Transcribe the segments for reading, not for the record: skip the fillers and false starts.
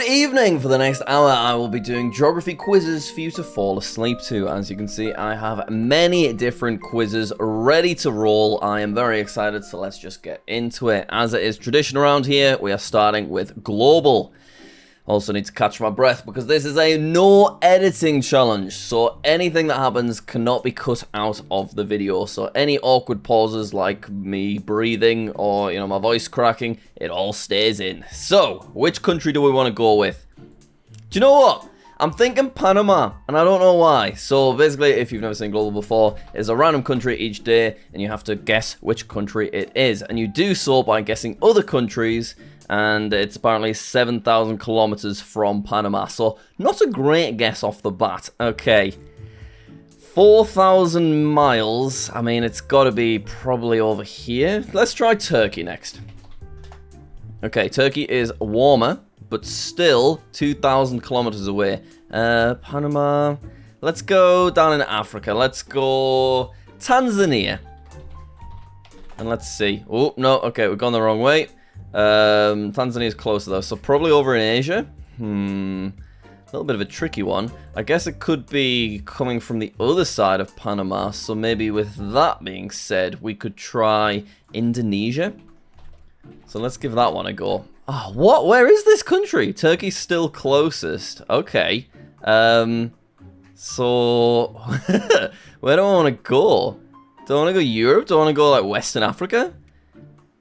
Good evening! For the next hour, I will be doing geography quizzes for you to fall asleep to. As you can see, I have many different quizzes ready to roll. I am very excited, so let's just get into it. As it is tradition around here, we are starting with Globle. Also need to catch my breath because this is a no editing challenge, so anything that happens cannot be cut out of the video. So any awkward pauses like me breathing or, my voice cracking, it all stays in. So, which country do we want to go with? Do you know what? I'm thinking Panama, and I don't know why. So basically, if you've never seen Globle before, it's a random country each day, and you have to guess which country it is. And you do so by guessing other countries, and it's apparently 7,000 kilometers from Panama. So not a great guess off the bat. Okay. 4,000 miles. I mean, it's got to be probably over here. Let's try Turkey next. Okay, Turkey is warmer, but still 2,000 kilometers away. Panama. Let's go down in Africa. Let's go Tanzania. And let's see. Oh, no. Okay, we've gone the wrong way. Tanzania is closer though, so probably over in Asia. A little bit of a tricky one. I guess it could be coming from the other side of Panama, so maybe with that being said, we could try Indonesia. So let's give that one a go. Oh, what? Where is this country? Turkey's still closest. Okay. So where do I want to go? Do I want to go Europe? Do I want to go like Western Africa?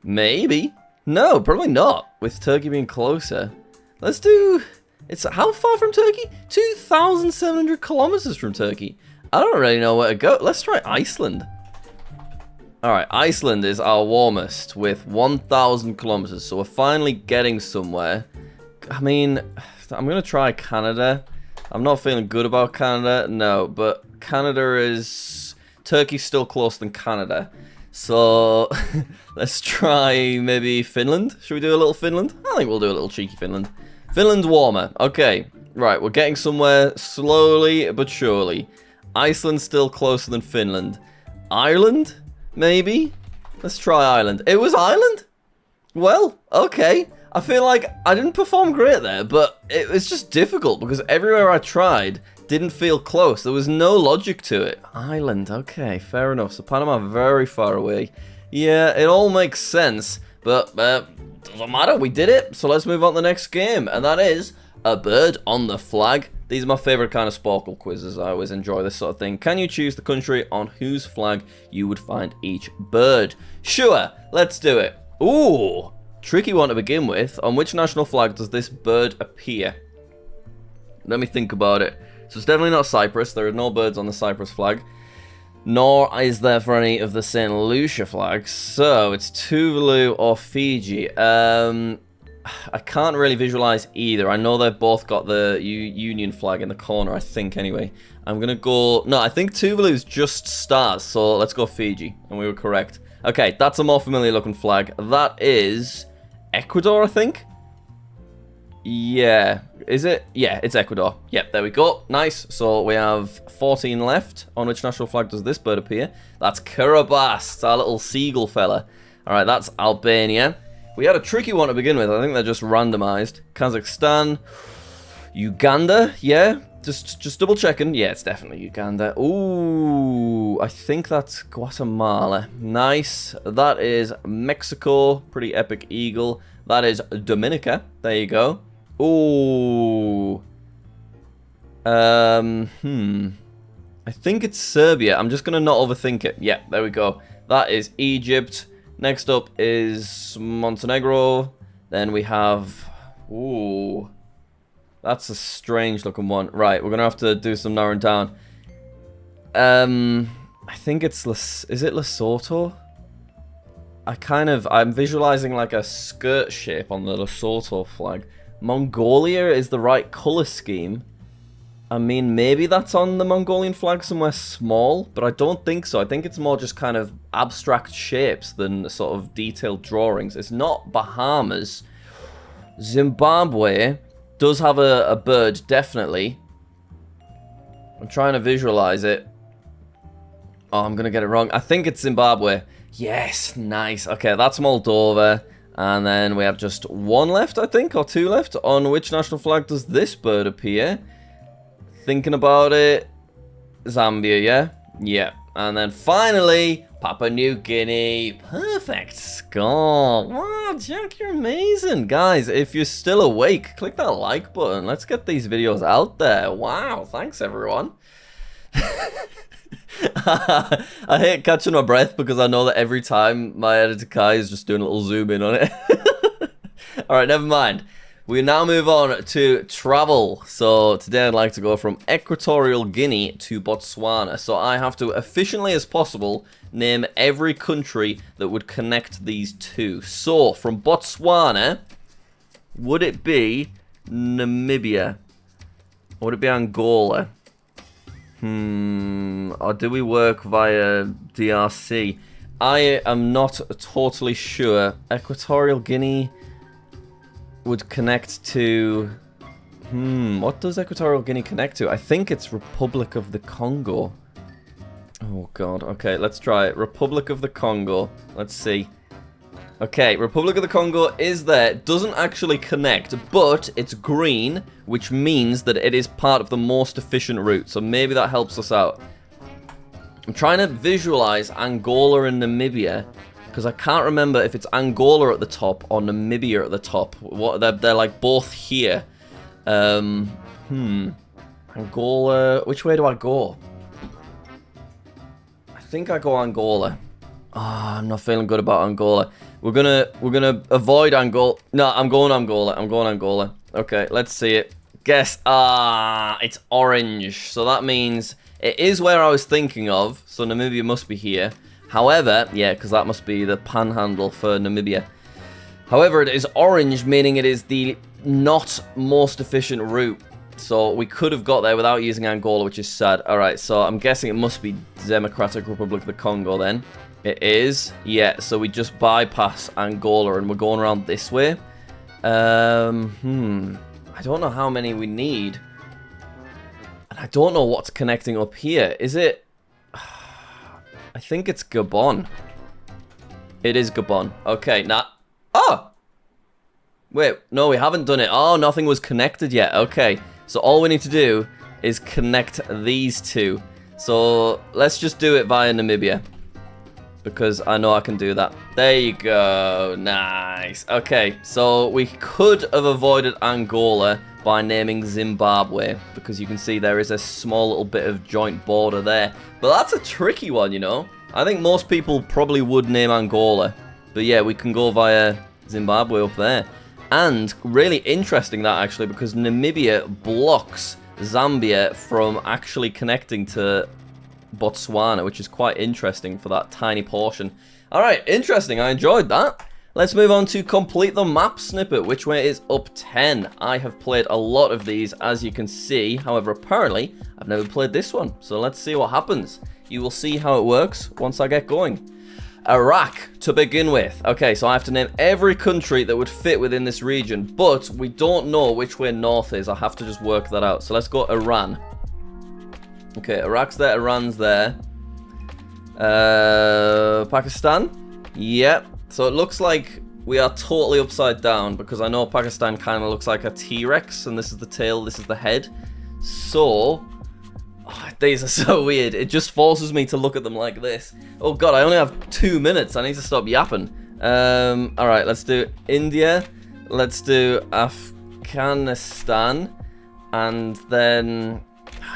Maybe. No, probably not, with Turkey being closer. Let's do... It's how far from Turkey? 2,700 kilometers from Turkey. I don't really know where to go. Let's try Iceland. Alright, Iceland is our warmest with 1,000 kilometers, so we're finally getting somewhere. I mean, I'm going to try Canada. I'm not feeling good about Canada, no, but Canada is... Turkey's still closer than Canada. So, let's try maybe Finland. Should we do a little Finland? I think we'll do a little cheeky Finland. Finland's warmer. Okay, right, we're getting somewhere slowly but surely. Iceland's still closer than Finland. Ireland? Maybe? Let's try Ireland. It was Ireland? Well, okay. I feel like I didn't perform great there, but it was just difficult because everywhere I tried didn't feel close. There was no logic to it. Ireland, okay, fair enough. So Panama, very far away. Yeah, it all makes sense, but doesn't matter. We did it. So let's move on to the next game, and that is a bird on the flag. These are my favorite kind of Sporcle quizzes. I always enjoy this sort of thing. Can you choose the country on whose flag you would find each bird? Sure, let's do it. Ooh, tricky one to begin with. On which national flag does this bird appear? Let me think about it. So it's definitely not Cyprus. There are no birds on the Cyprus flag. Nor is there for any of the St. Lucia flags. So it's Tuvalu or Fiji. I can't really visualize either. I know they've both got the Union flag in the corner, I think, anyway. I'm going to go... No, I think Tuvalu's just stars. So let's go Fiji. And we were correct. Okay, that's a more familiar looking flag. That is Ecuador, I think. Yeah, is it? Yeah, it's Ecuador. Yep, there we go. Nice. So we have 14 left. On which national flag does this bird appear? That's Kiribati, our little seagull fella. All right, that's Albania. We had a tricky one to begin with. I think they're just randomized. Kazakhstan, Uganda. Yeah, just double checking. Yeah, it's definitely Uganda. Ooh, I think that's Guatemala. Nice. That is Mexico. Pretty epic eagle. That is Dominica. There you go. Ooh. I think it's Serbia. I'm just going to not overthink it. Yeah, there we go. That is Egypt. Next up is Montenegro. Then we have... Ooh. That's a strange looking one. Right, we're going to have to do some narrowing down. I think it's... Is it Lesotho? I'm visualizing like a skirt shape on the Lesotho flag. Mongolia is the right color scheme. I mean, maybe that's on the Mongolian flag somewhere small, but I don't think so. I think it's more just kind of abstract shapes than sort of detailed drawings. It's not Bahamas. Zimbabwe does have a bird, definitely. I'm trying to visualize it. Oh, I'm going to get it wrong. I think it's Zimbabwe. Yes, nice. Okay, that's Moldova. And then we have just one left, I think, or two left. On which national flag does this bird appear? Thinking about it, Zambia, yeah? Yeah. And then finally, Papua New Guinea. Perfect score. Wow, Jack, you're amazing. Guys, if you're still awake, click that like button. Let's get these videos out there. Wow, thanks everyone. I hate catching my breath because I know that every time my editor Kai is just doing a little zoom in on it. Alright, never mind. We now move on to Travle. So today I'd like to go from Equatorial Guinea to Botswana. So I have to efficiently as possible name every country that would connect these two. So from Botswana, would it be Namibia? Or would it be Angola? Or do we work via DRC? I am not totally sure. Equatorial Guinea would connect to... what does Equatorial Guinea connect to? I think it's Republic of the Congo. Oh god, okay, let's try it. Republic of the Congo. Let's see. Okay, Republic of the Congo is there. Doesn't actually connect, but it's green, which means that it is part of the most efficient route. So maybe that helps us out. I'm trying to visualize Angola and Namibia, because I can't remember if it's Angola at the top or Namibia at the top. What they're like both here. Angola. Which way do I go? I think I go Angola. I'm not feeling good about Angola. We're gonna avoid Angola. No, I'm going Angola. I'm going Angola. Okay, let's see it. Guess. It's orange. So that means it is where I was thinking of. So Namibia must be here. However, yeah, because that must be the panhandle for Namibia. However, it is orange, meaning it is the not most efficient route. So we could have got there without using Angola, which is sad. Alright, so I'm guessing it must be Democratic Republic of the Congo then. It is. Yeah, so we just bypass Angola and we're going around this way. I don't know how many we need. And I don't know what's connecting up here. Is it... I think it's Gabon. It is Gabon. Okay, now... Oh! Wait, no, we haven't done it. Oh, nothing was connected yet. Okay, so all we need to do is connect these two. So let's just do it via Namibia, because I know I can do that. There you go. Nice. Okay, so we could have avoided Angola by naming Zimbabwe, because you can see there is a small little bit of joint border there. But that's a tricky one, you know. I think most people probably would name Angola. But yeah, we can go via Zimbabwe up there. And really interesting that actually, because Namibia blocks Zambia from actually connecting to Botswana, which is quite interesting for that tiny portion. Alright, interesting. I enjoyed that. Let's move on to complete the map snippet, which way is up 10. I have played a lot of these, as you can see. However, apparently, I've never played this one. So let's see what happens. You will see how it works once I get going. Iraq, to begin with. Okay, so I have to name every country that would fit within this region, but we don't know which way north is. I have to just work that out. So let's go Iran. Okay, Iraq's there, Iran's there. Pakistan? Yep. So it looks like we are totally upside down, because I know Pakistan kind of looks like a T-Rex, and this is the tail, this is the head. So, these are so weird. It just forces me to look at them like this. Oh god, I only have 2 minutes. I need to stop yapping. Alright, let's do India. Let's do Afghanistan. And then...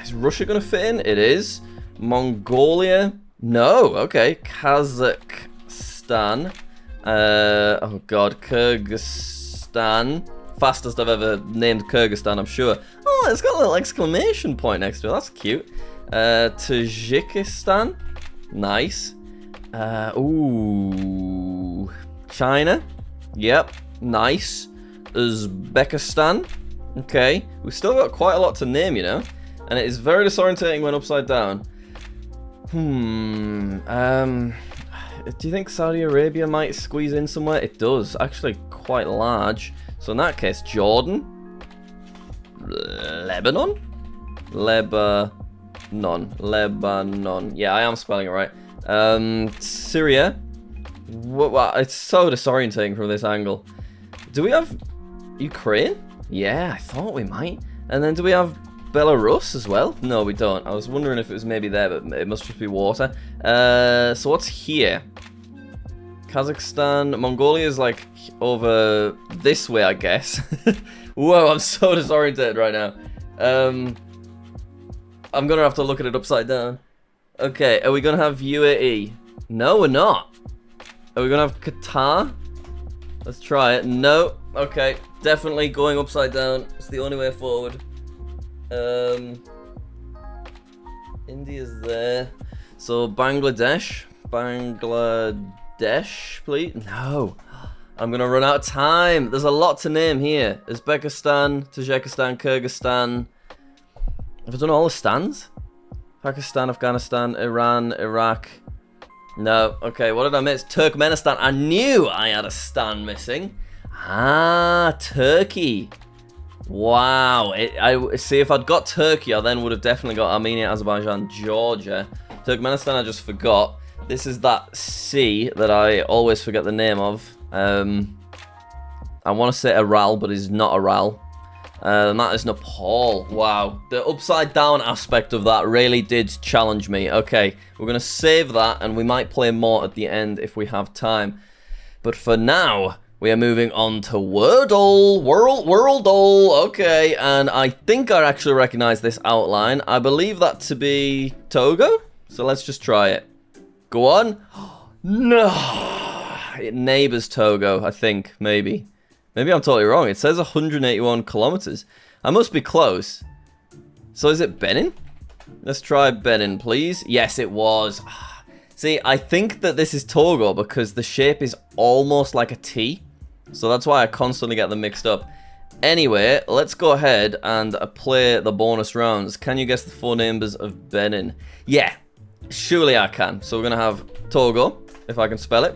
Is Russia going to fit in? It is. Mongolia? No. Okay. Kazakhstan. Oh god, Kyrgyzstan. Fastest I've ever named Kyrgyzstan, I'm sure. Oh, it's got a little exclamation point next to it. That's cute. Tajikistan. Nice. Ooh. China. Yep. Nice. Uzbekistan. Okay. We've still got quite a lot to name, you know. And it is very disorientating when upside down. Do you think Saudi Arabia might squeeze in somewhere? It does. Actually, quite large. So in that case, Jordan. Lebanon? Lebanon. Yeah, I am spelling it right. Syria. What, it's so disorientating from this angle. Do we have Ukraine? Yeah, I thought we might. And then do we have Belarus as well? No, we don't. I was wondering if it was maybe there, but it must just be water. So what's here? Kazakhstan. Mongolia is like over this way, I guess. Whoa, I'm so disoriented right now. I'm gonna have to look at it upside down. Okay, are we gonna have UAE? No, we're not. Are we gonna have Qatar? Let's try it. No. Okay, definitely going upside down. It's the only way forward. India's there. So Bangladesh, please. No, I'm gonna run out of time. There's a lot to name here. Uzbekistan, Tajikistan, Kyrgyzstan. Have I done all the stands? Pakistan, Afghanistan, Iran, Iraq. No. Okay, what did I miss? Turkmenistan. I knew I had a stand missing. Ah, Turkey. Wow. I see, if I'd got Turkey, I then would have definitely got Armenia, Azerbaijan, Georgia. Turkmenistan, I just forgot. This is that sea that I always forget the name of. I want to say Aral, but it's not Aral. And that is Nepal. Wow. The upside down aspect of that really did challenge me. Okay, we're going to save that, and we might play more at the end if we have time. But for now, we are moving on to Worldle. Worldle. Okay, and I think I actually recognize this outline. I believe that to be Togo. So let's just try it. Go on. No. It neighbors Togo, I think, maybe. Maybe I'm totally wrong. It says 181 kilometers. I must be close. So is it Benin? Let's try Benin, please. Yes, it was. See, I think that this is Togo because the shape is almost like a T. So that's why I constantly get them mixed up. Anyway, let's go ahead and play the bonus rounds. Can you guess the four neighbors of Benin? Yeah, surely I can. So we're going to have Togo, if I can spell it.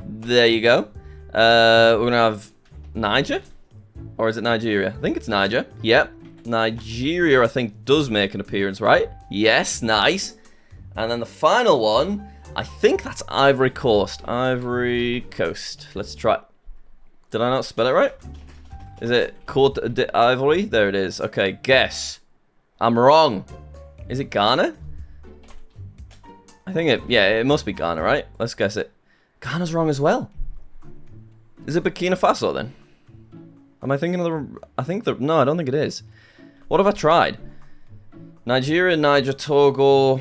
There you go. We're going to have Niger? Or is it Nigeria? I think it's Niger. Yep. Nigeria, I think, does make an appearance, right? Yes, nice. And then the final one, I think that's Ivory Coast. Ivory Coast. Let's try. Did I not spell it right? Is it Côte d'Ivory? There it is. Okay, guess. I'm wrong. Is it Ghana? I think it, yeah, it must be Ghana, right? Let's guess it. Ghana's wrong as well. Is it Burkina Faso then? Am I thinking of the... No, I don't think it is. What have I tried? Nigeria, Niger, Togo...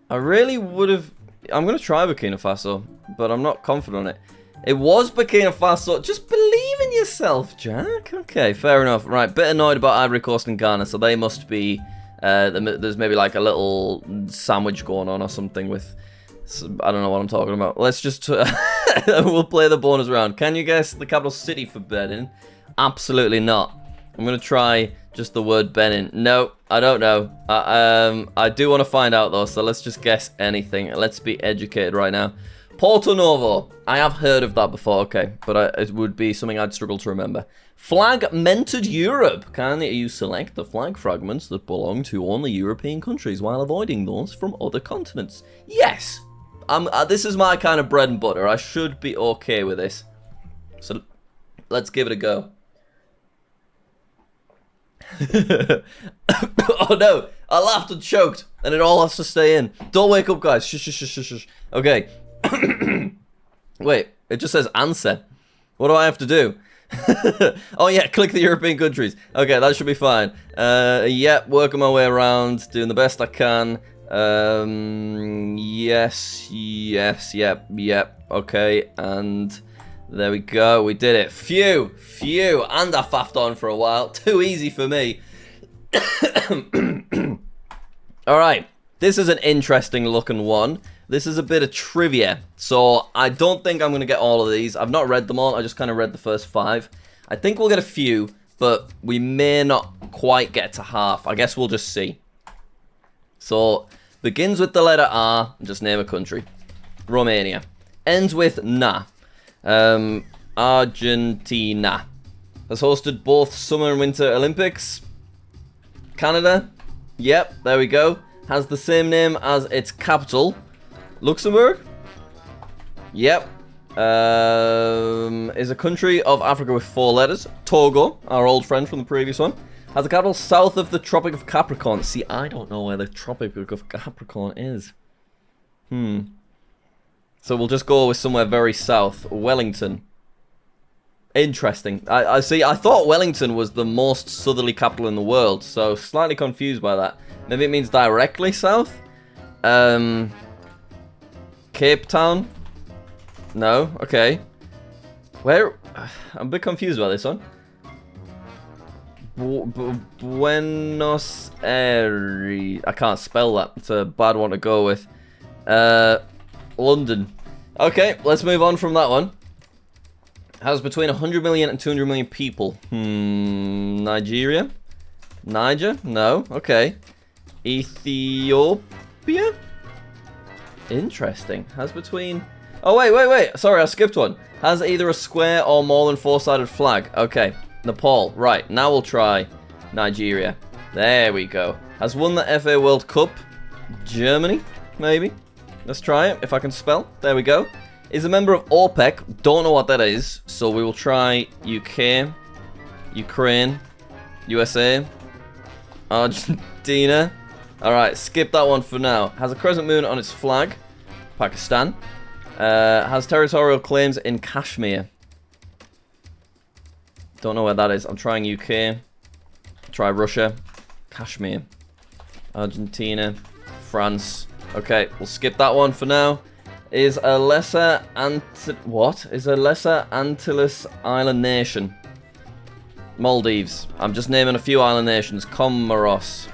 I really would have... I'm going to try Burkina Faso, but I'm not confident on it. It was Burkina Faso. Just believe in yourself, Jack. Okay, fair enough. Right, bit annoyed about Ivory Coast and Ghana, so they must be... there's maybe like a little sandwich going on or something with... I don't know what I'm talking about. Let's just... we'll play the bonus round. Can you guess the capital city for Benin? Absolutely not. I'm going to try just the word Benin. No, I don't know. I do want to find out though, so let's just guess anything. Let's be educated right now. Porto Novo. I have heard of that before, okay. But it would be something I'd struggle to remember. Flag-mented Europe. Can you select the flag fragments that belong to only European countries while avoiding those from other continents? Yes. This is my kind of bread and butter. I should be okay with this. So let's give it a go. Oh no, I laughed and choked, and it all has to stay in. Don't wake up, guys. Shush, shush, shush, shush. Okay. Wait, it just says answer. What do I have to do? Oh yeah, click the European countries. Okay, that should be fine. Yep, working my way around, doing the best I can. Yes, yep. Okay, and there we go. We did it. Phew. And I faffed on for a while. Too easy for me. Alright, this is an interesting looking one. This is a bit of trivia. So, I don't think I'm going to get all of these. I've not read them all. I just kind of read the first 5. I think we'll get a few, but we may not quite get to half. I guess we'll just see. So, begins with the letter R. Just name a country. Romania. Ends with Na. Argentina. Has hosted both Summer and Winter Olympics. Canada. Yep, there we go. has the same name as its capital. Luxembourg? Yep. Is a country of Africa with 4 letters. Togo, our old friend from the previous one, has a capital south of the Tropic of Capricorn. See, I don't know where the Tropic of Capricorn is. So we'll just go with somewhere very south. Wellington. Interesting. I see. I thought Wellington was the most southerly capital in the world, so slightly confused by that. Maybe it means directly south? Cape Town? No? Okay. Where? I'm a bit confused about this one. Buenos Aires. I can't spell that. It's a bad one to go with. London. Okay, let's move on from that one. Has between 100 million and 200 million people. Nigeria? Niger? No. Okay. Ethiopia? Interesting. Has between... Oh, wait. Sorry, I skipped one. Has either a square or more than 4-sided flag. Okay. Nepal. Right. Now we'll try Nigeria. There we go. Has won the FA World Cup. Germany? Maybe. Let's try it, if I can spell. There we go. Is a member of OPEC. Don't know what that is. So we will try UK, Ukraine, USA, Argentina. Alright, skip that one for now. Has a crescent moon on its flag. Pakistan. Has territorial claims in Kashmir. Don't know where that is. I'm trying UK. Try Russia. Kashmir. Argentina. France. Okay, we'll skip that one for now. Is a lesser Antilles island nation? Maldives. I'm just naming a few island nations. Comoros.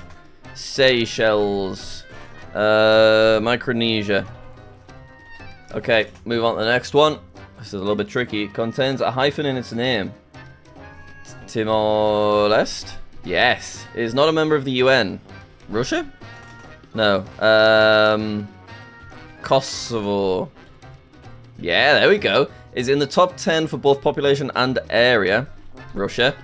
Seychelles. Micronesia. Okay, move on to the next one. This is a little bit tricky. It contains a hyphen in its name. Timor-Leste? Yes. It is not a member of the UN. Russia? No. Kosovo. Yeah, there we go. Is in the top 10 for both population and area. Russia.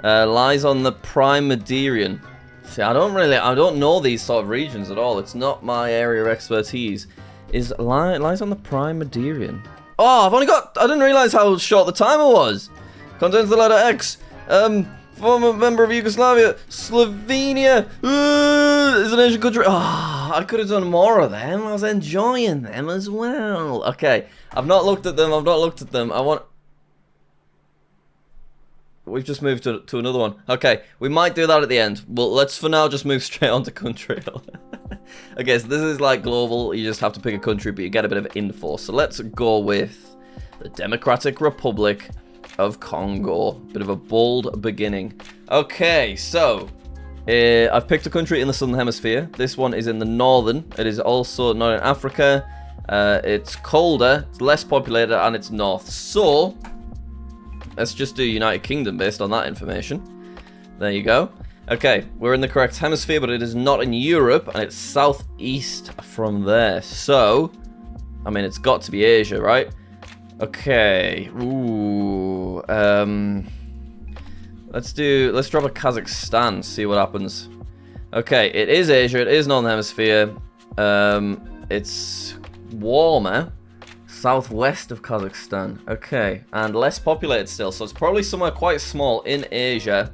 Lies on the Prime Meridian. See, I don't know these sort of regions at all. It's not my area of expertise. Lies on the Prime Meridian. Oh, I didn't realize how short the timer was. Contains the letter X. Former member of Yugoslavia. Slovenia. Is an Asian country. I could have done more of them. I was enjoying them as well. Okay. I've not looked at them. We've just moved to another one. Okay. We might do that at the end. Well, let's for now just move straight on to Countryle. Okay, so this is like global. You just have to pick a country, but you get a bit of info. So let's go with the Democratic Republic of Congo. Bit of a bold beginning. Okay, so I've picked a country in the southern hemisphere. This one is in the northern. It is also not in Africa. It's colder, it's less populated, and it's north. So let's just do United Kingdom based on that information. There you go. Okay, we're in the correct hemisphere, but it is not in Europe, and it's southeast from there. So, I mean, it's got to be Asia, right? Okay. Ooh. Let's drop a Kazakhstan, see what happens. Okay, it is Asia, it is Northern Hemisphere. It's warmer. Southwest of Kazakhstan. Okay, and less populated still, so it's probably somewhere quite small in Asia.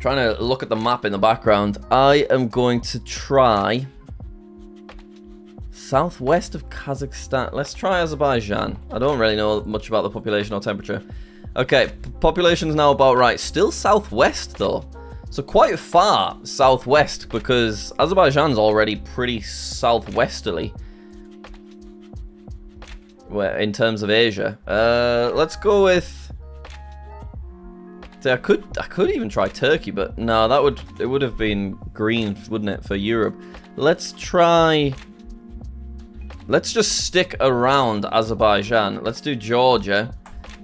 Trying to look at the map in the background. I am going to try southwest of Kazakhstan. Let's try Azerbaijan. I don't really know much about the population or temperature. Okay, population's now about right. Still southwest though. So quite far southwest because Azerbaijan's already pretty southwesterly. In terms of Asia. Let's go with... See, I could even try Turkey, but no, it would have been green, wouldn't it, for Europe? Let's just stick around Azerbaijan. Let's do Georgia,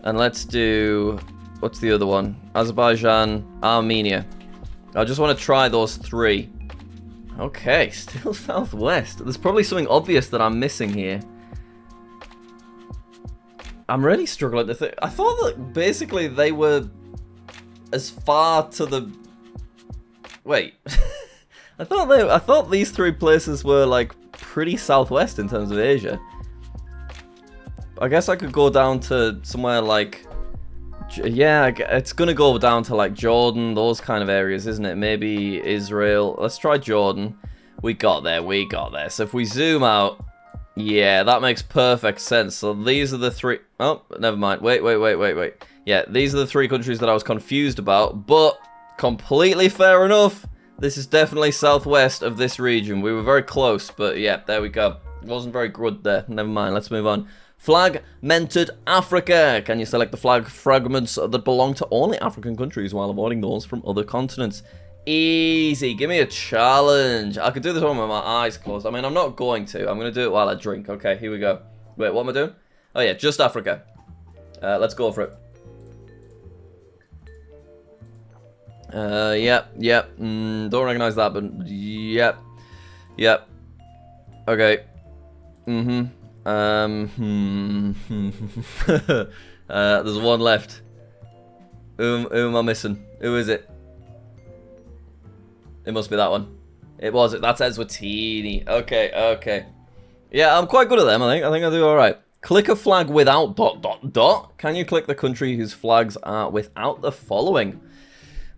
and let's do, what's the other one? Azerbaijan, Armenia. I just want to try those three. Okay, still southwest. There's probably something obvious that I'm missing here. I'm really struggling to think. I thought that basically they were as far to the Wait. I thought these 3 places were, like, pretty southwest in terms of Asia. I guess I could go down to somewhere like... Yeah, it's gonna go down to, like, Jordan, those kind of areas, isn't it? Maybe Israel. Let's try Jordan. We got there. So if we zoom out... Yeah, that makes perfect sense. So these are the 3... Oh, never mind. Wait. Yeah, these are the 3 countries that I was confused about, but completely fair enough. This is definitely southwest of this region. We were very close, but yeah, there we go. Wasn't very good there. Never mind, let's move on. Flag-mented Africa. Can you select the flag fragments that belong to only African countries while avoiding those from other continents? Easy. Give me a challenge. I could do this one with my eyes closed. I mean, I'm not going to. I'm going to do it while I drink. Okay, here we go. Wait, what am I doing? Oh, yeah, just Africa. Let's go for it. Yep. Don't recognize that, but yep. Okay. There's one left. Who am I missing? Who is it? It must be that one. It was. That's Eswatini. Okay. Yeah, I'm quite good at them, I think. I think I do alright. Click a flag without ... Can you click the country whose flags are without the following?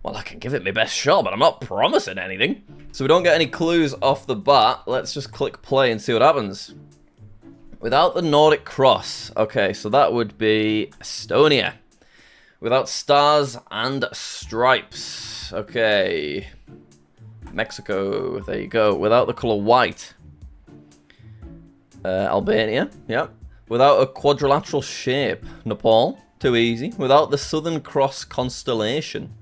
Well, I can give it my best shot, but I'm not promising anything. So we don't get any clues off the bat. Let's just click play and see what happens. Without the Nordic cross. Okay, so that would be Estonia. Without stars and stripes. Okay. Mexico, there you go. Without the color white. Albania, yep. Without a quadrilateral shape. Nepal, too easy. Without the Southern Cross constellation.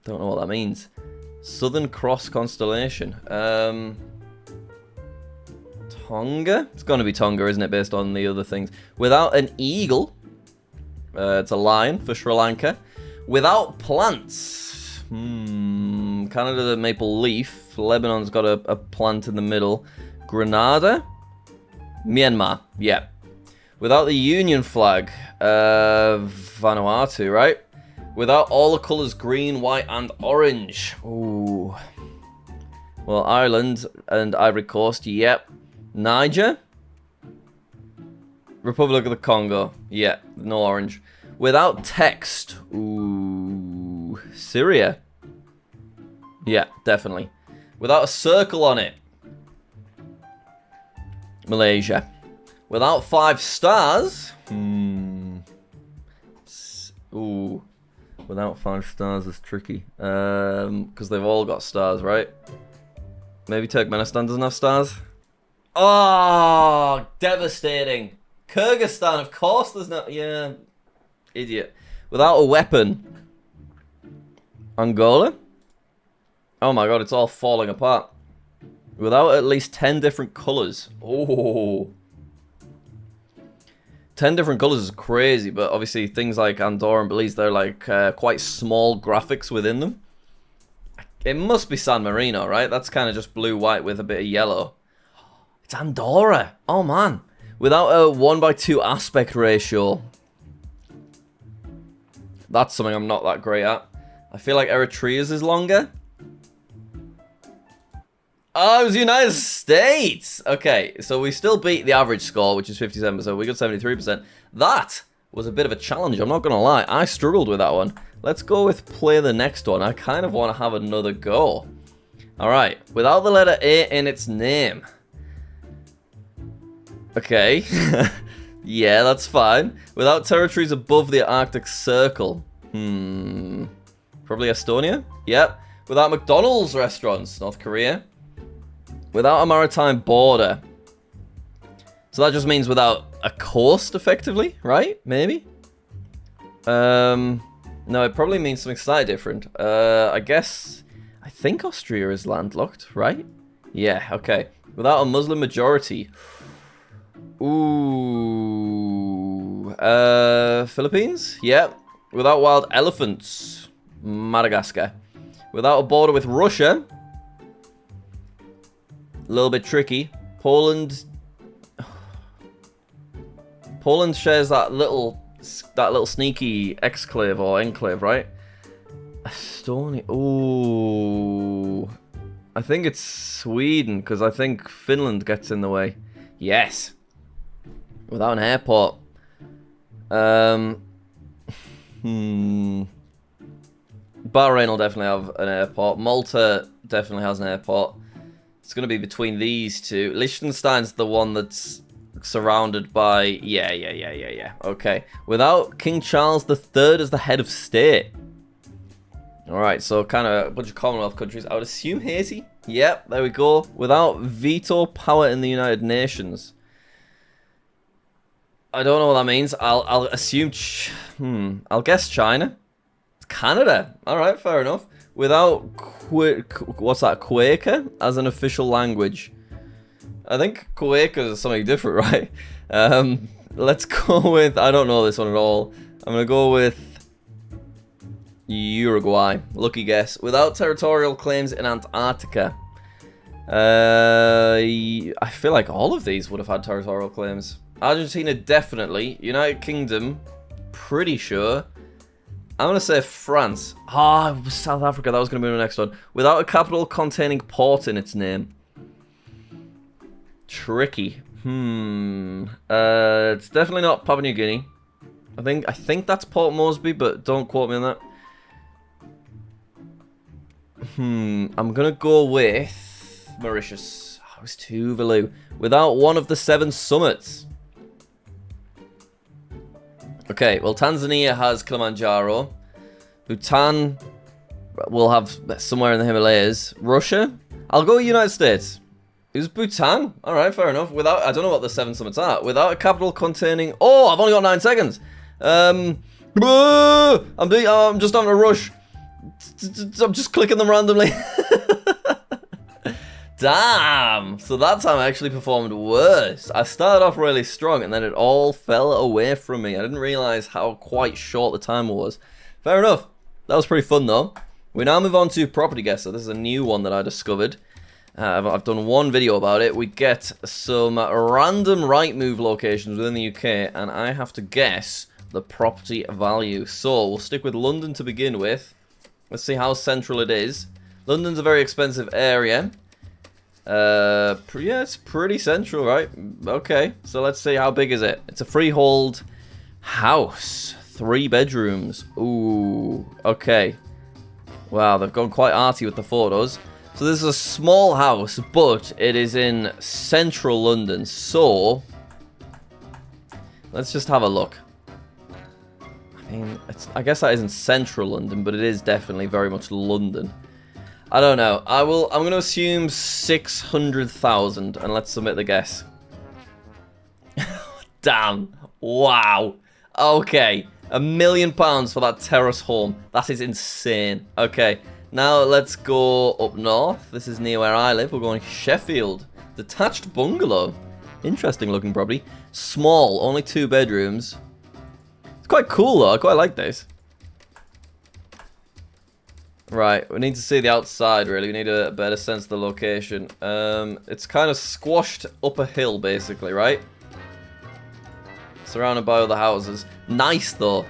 Don't know what that means. Southern Cross constellation. Tonga? It's going to be Tonga, isn't it, based on the other things. Without an eagle. It's a lion for Sri Lanka. Without plants. Canada, the maple leaf. Lebanon's got a plant in the middle. Grenada. Myanmar. Yeah. Without the Union flag. Vanuatu, right? Without all the colours green, white, and orange. Ooh. Well, Ireland and Ivory Coast, yep. Niger. Republic of the Congo. Yeah, no orange. Without text. Ooh. Syria. Yeah, definitely. Without a circle on it. Malaysia. Without 5 stars. Ooh. Without 5 stars is tricky. Because they've all got stars, right? Maybe Turkmenistan doesn't have stars? Oh, devastating. Kyrgyzstan, of course there's no... Yeah. Idiot. Without a weapon. Angola? Oh my god, it's all falling apart. Without at least 10 different colours. Oh. 10 different colours is crazy, but obviously things like Andorra and Belize, they're like quite small graphics within them. It must be San Marino, right? That's kind of just blue-white with a bit of yellow. It's Andorra. Oh, man. Without a 1:2 aspect ratio. That's something I'm not that great at. I feel like Eritrea's is longer. Oh, it was United States! Okay, so we still beat the average score, which is 57%, so we got 73%. That was a bit of a challenge, I'm not going to lie. I struggled with that one. Let's go with play the next one. I kind of want to have another go. Alright, without the letter A in its name. Okay. Yeah, that's fine. Without territories above the Arctic Circle. Probably Estonia? Yep. Without McDonald's restaurants. North Korea. Without a maritime border. So that just means without a coast, effectively, right? Maybe? No, it probably means something slightly different. I think Austria is landlocked, right? Yeah, okay. Without a Muslim majority. Ooh. Philippines? Yep. Without wild elephants. Madagascar. Without a border with Russia. A little bit tricky. Poland shares that little sneaky exclave or enclave, right? Estonia. Ooh. I think it's Sweden, because I think Finland gets in the way. Yes. Without an airport. Bahrain will definitely have an airport. Malta definitely has an airport. It's going to be between these two. Liechtenstein's the one that's surrounded by... Yeah. Okay. Without King Charles III as the head of state. Alright, so kind of a bunch of Commonwealth countries. I would assume Haiti. Yep, there we go. Without veto power in the United Nations. I don't know what that means. I'll assume... I'll guess China. Canada. Alright, fair enough. Without... What's that? Quaker as an official language. I think Quaker is something different, right? Let's go with... I don't know this one at all. I'm going to go with... Uruguay. Lucky guess. Without territorial claims in Antarctica. I feel like all of these would have had territorial claims. Argentina, definitely. United Kingdom, pretty sure. I'm going to say France. South Africa, that was going to be my next one. Without a capital containing port in its name. Tricky. It's definitely not Papua New Guinea. I think that's Port Moresby, but don't quote me on that. I'm going to go with Mauritius. I was Tuvalu. Without one of the 7 summits. Okay, well, Tanzania has Kilimanjaro. Bhutan will have somewhere in the Himalayas. Russia? I'll go United States. Who's Bhutan? Alright, fair enough. Without, I don't know what the 7 summits are. Without a capital containing... Oh, I've only got 9 seconds. I'm just having a rush. I'm just clicking them randomly. Damn! So that time I actually performed worse. I started off really strong and then it all fell away from me. I didn't realise how quite short the timer was. Fair enough. That was pretty fun though. We now move on to PropertyGuessr. This is a new one that I discovered. I've done one video about it. We get some random right move locations within the UK and I have to guess the property value. So we'll stick with London to begin with. Let's see how central it is. London's a very expensive area. Yeah, it's pretty central, right? Okay, so let's see how big is it. It's a freehold house. 3 bedrooms. Ooh, okay. Wow, they've gone quite arty with the photos. So this is a small house, but it is in central London. So, let's just have a look. I mean, I guess that isn't central London, but it is definitely very much London. I don't know. I'm going to assume 600,000 and let's submit the guess. Damn. Wow. Okay. £1 million for that terrace home. That is insane. Okay. Now let's go up north. This is near where I live. We're going Sheffield. Detached bungalow. Interesting looking property. Small. Only 2 bedrooms. It's quite cool though. I quite like this. Right, we need to see the outside, really. We need a better sense of the location. It's kind of squashed up a hill, basically, right? Surrounded by other houses. Nice, though.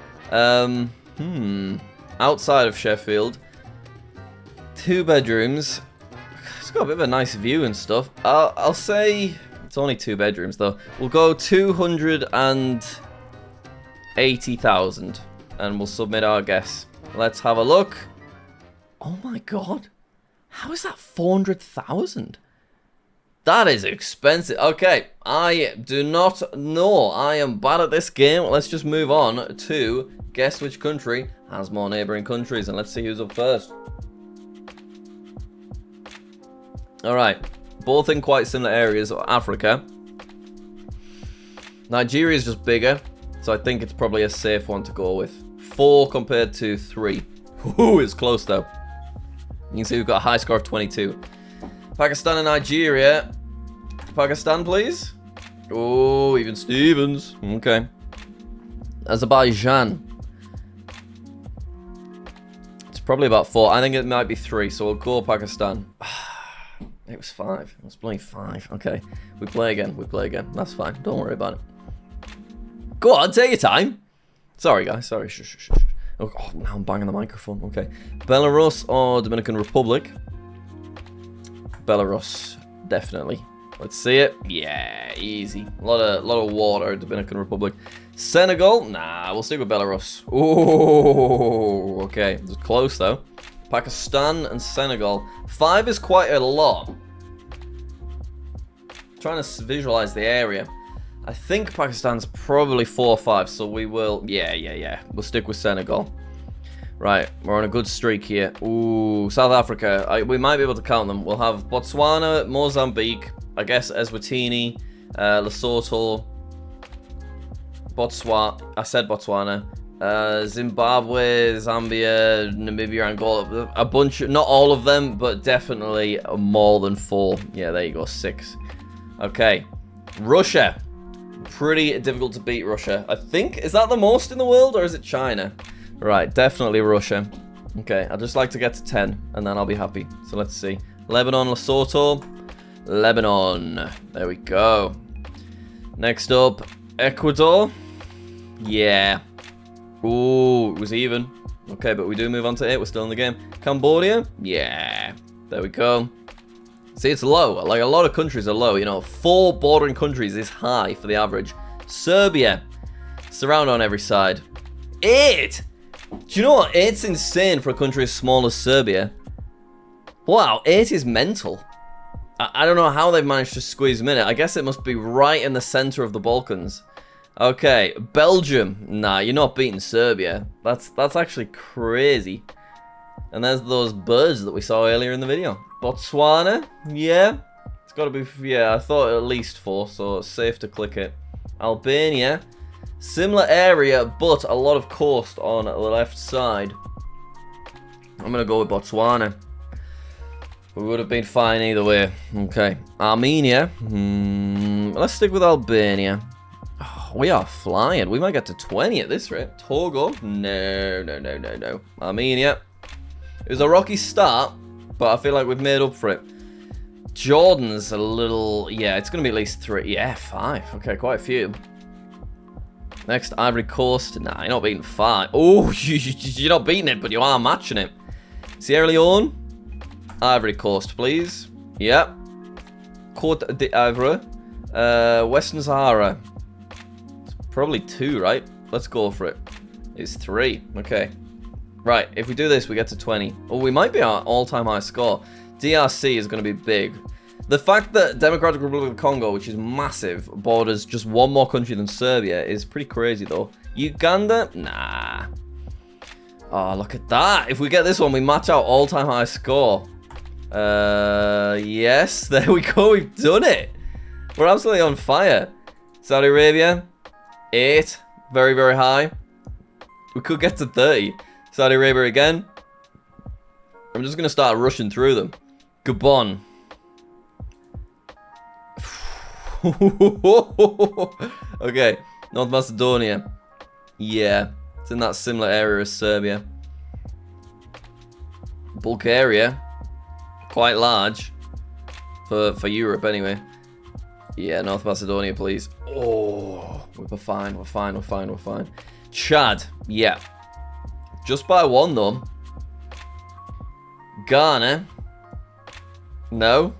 Outside of Sheffield. 2 bedrooms. It's got a bit of a nice view and stuff. I'll say... It's only 2 bedrooms, though. We'll go 280,000. And we'll submit our guess. Let's have a look. Oh my god. How is that 400,000? That is expensive. Okay, I do not know. I am bad at this game. Let's just move on to guess which country has more neighbouring countries. And let's see who's up first. Alright, both in quite similar areas of Africa. Nigeria is just bigger, so I think it's probably a safe one to go with. 4 compared to 3. Ooh, it's close though. You can see we've got a high score of 22. Pakistan and Nigeria. Pakistan, please. Oh, even Stevens. Okay. Azerbaijan. It's probably about 4. I think it might be 3, so we'll call Pakistan. It was 5. It was bloody 5. Okay. We play again. We play again. That's fine. Don't worry about it. Go on, take your time. Sorry, guys. Sorry. Shh. Oh, now I'm banging the microphone. Okay. Belarus or Dominican Republic? Belarus, definitely. Let's see it. Yeah, easy. A lot of water, Dominican Republic. Senegal? Nah, we'll stick with Belarus. Ooh, okay. It's close, though. Pakistan and Senegal. 5 is quite a lot. I'm trying to visualize the area. I think Pakistan's probably 4 or 5, so we will... Yeah. We'll stick with Senegal. Right, we're on a good streak here. Ooh, South Africa. We might be able to count them. We'll have Botswana, Mozambique, I guess Eswatini, Lesotho, Botswana. I said Botswana. Zimbabwe, Zambia, Namibia, Angola. A bunch, not all of them, but definitely more than 4. Yeah, there you go, 6. Okay, Russia. Pretty difficult to beat Russia. I think, is that the most in the world, or is it China? Right, definitely Russia. Okay, I'd just like to get to 10, and then I'll be happy. So let's see. Lebanon, Lesotho. Lebanon. There we go. Next up, Ecuador. Yeah. Ooh, it was even. Okay, but we do move on to it. We're still in the game. Cambodia. Yeah. There we go. See, it's low. Like, a lot of countries are low. You know, 4 bordering countries is high for the average. Serbia. Surround on every side. 8! Do you know what? 8's insane for a country as small as Serbia. Wow, 8 is mental. I don't know how they've managed to squeeze them in it. I guess it must be right in the center of the Balkans. Okay, Belgium. Nah, you're not beating Serbia. That's actually crazy. And there's those birds that we saw earlier in the video. Botswana. Yeah. It's got to be... Yeah, I thought at least 4, so it's safe to click it. Albania. Similar area, but a lot of coast on the left side. I'm going to go with Botswana. We would have been fine either way. Okay. Armenia. Let's stick with Albania. Oh, we are flying. We might get to 20 at this rate. Togo. No. Armenia. It was a rocky start, but I feel like we've made up for it. Jordan's a little... Yeah, it's going to be at least 3. Yeah, 5. Okay, quite a few. Next, Ivory Coast. Nah, you're not beating 5. Oh, you're not beating it, but you are matching it. Sierra Leone. Ivory Coast, please. Yep. Côte d'Ivoire. Western Sahara. It's probably 2, right? Let's go for it. It's 3. Okay. Right, if we do this, we get to 20. Oh, we might be our all-time high score. DRC is going to be big. The fact that Democratic Republic of Congo, which is massive, borders just 1 more country than Serbia is pretty crazy, though. Uganda? Nah. Oh, look at that. If we get this one, we match our all-time high score. Yes. There we go. We've done it. We're absolutely on fire. Saudi Arabia? 8. Very, very high. We could get to 30. Saudi Arabia again. I'm just going to start rushing through them. Gabon. Okay, North Macedonia. Yeah, it's in that similar area as Serbia. Bulgaria, quite large for Europe anyway. Yeah, North Macedonia, please. Oh, we're fine. Chad, yeah, just by 1 though. Ghana, no.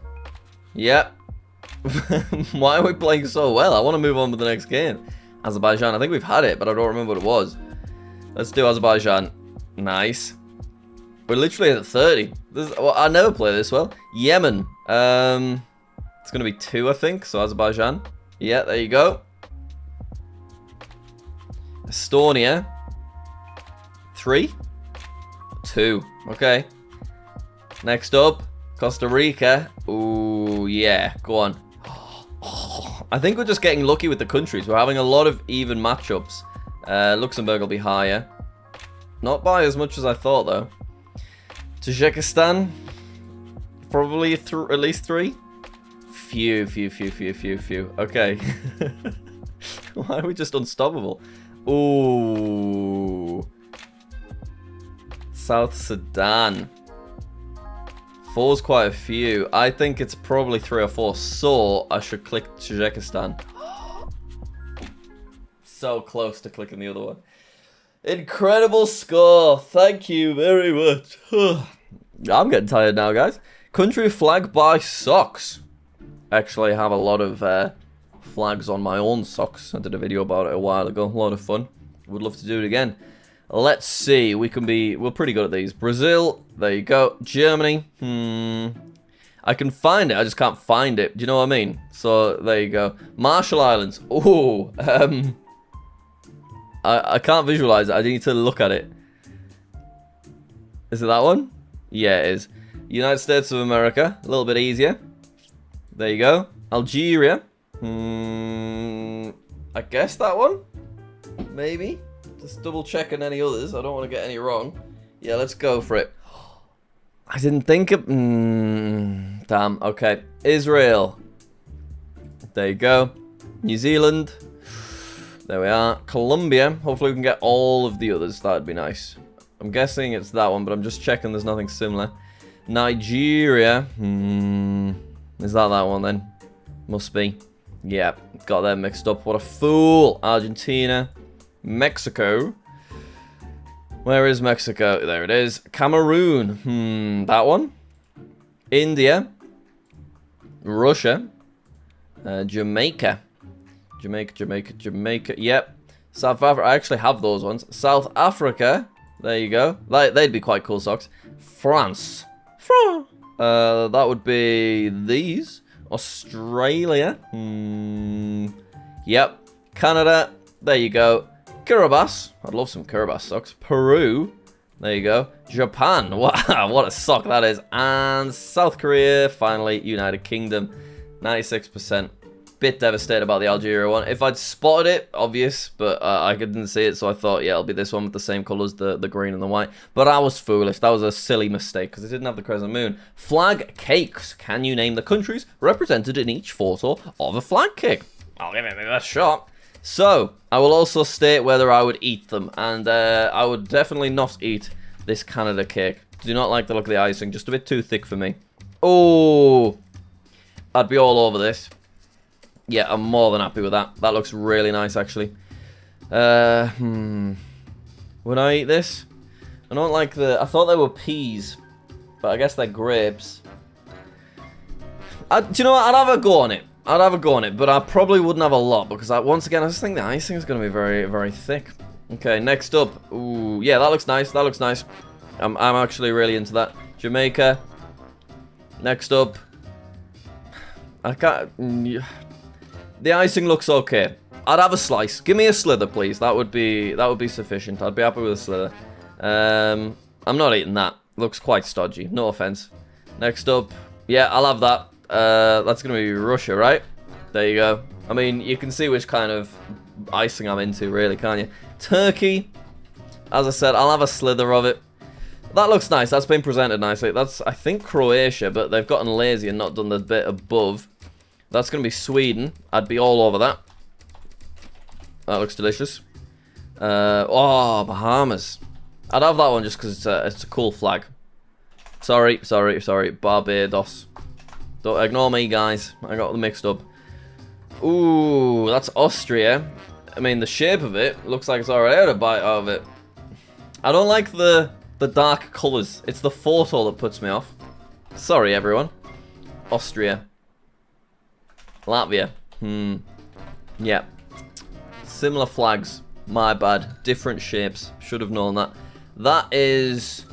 Yep. Why are we playing so well? I want to move on with the next game. Azerbaijan. I think we've had it, but I don't remember what it was. Let's do Azerbaijan. Nice. We're literally at 30. Well, I never play this well. Yemen. It's going to be 2, I think. So Azerbaijan. Yeah, there you go. Estonia. 3. 2. Okay. Next up. Costa Rica. Ooh, yeah. Go on. I think we're just getting lucky with the countries. We're having a lot of even matchups. Luxembourg will be higher. Not by as much as I thought, though. Tajikistan. Probably at least 3. Few. Okay. Why are we just unstoppable? Ooh. South Sudan. 4's quite a few. I think it's probably 3 or 4, so I should click Tajikistan. So close to clicking the other one. Incredible score. Thank you very much. I'm getting tired now, guys. Country flag by socks. Actually, I have a lot of flags on my own socks. I did a video about it a while ago. A lot of fun. Would love to do it again. Let's see. We're pretty good at these. Brazil. There you go. Germany. I can find it. I just can't find it. Do you know what I mean? So there you go. Marshall Islands. Oh. I can't visualize it. I need to look at it. Is it that one? Yeah, it is. United States of America. A little bit easier. There you go. Algeria. I guess that one? Maybe? Just double checking any others. I don't want to get any wrong. Yeah, let's go for it. I didn't think of... damn. Okay. Israel. There you go. New Zealand. There we are. Colombia. Hopefully we can get all of the others. That'd be nice. I'm guessing it's that one, but I'm just checking there's nothing similar. Nigeria. Is that one then? Must be. Yeah, got them mixed up. What a fool. Argentina. Mexico. Where is Mexico? There it is. Cameroon. That one. India. Russia. Jamaica. Jamaica. Yep. South Africa. I actually have those ones. South Africa. There you go. They'd be quite cool socks. France. That would be these. Australia. Yep. Canada. There you go. Kiribati. I'd love some Kiribati socks. Peru. There you go. Japan. Wow, what a sock that is. And South Korea. Finally, United Kingdom. 96%. Bit devastated about the Algeria one. If I'd spotted it, obvious, but I didn't see it, so I thought, yeah, it'll be this one with the same colours, the green and the white. But I was foolish. That was a silly mistake, because it didn't have the crescent moon. Flag cakes. Can you name the countries represented in each photo of a flag cake? I'll give it my best shot. So, I will also state whether I would eat them, and I would definitely not eat this Canada cake. Do not like the look of the icing, just a bit too thick for me. Oh, I'd be all over this. Yeah, I'm more than happy with that. That looks really nice, actually. Would I eat this? I don't like I thought they were peas, but I guess they're grapes. Do you know what? I'd have a go on it. But I probably wouldn't have a lot, because once again, I just think the icing is going to be very, very thick. Okay, next up. Ooh, yeah, that looks nice. I'm actually really into that. Jamaica. Next up. I can't... The icing looks okay. I'd have a slice. Give me a slither, please. That would be sufficient. I'd be happy with a slither. I'm not eating that. Looks quite stodgy. No offense. Next up. Yeah, I'll have that. That's going to be Russia, right? There you go. I mean, you can see which kind of icing I'm into, really, can't you? Turkey. As I said, I'll have a slither of it. That looks nice. That's been presented nicely. That's, I think, Croatia, but they've gotten lazy and not done the bit above. That's going to be Sweden. I'd be all over that. That looks delicious. Oh, Bahamas. I'd have that one just because it's a cool flag. Sorry. Barbados. Don't ignore me, guys. I got them mixed up. Ooh, that's Austria. I mean, the shape of it looks like it's already had a bite out of it. I don't like the dark colours. It's the photo that puts me off. Sorry, everyone. Austria. Latvia. Yeah. Similar flags. My bad. Different shapes. Should have known that. That's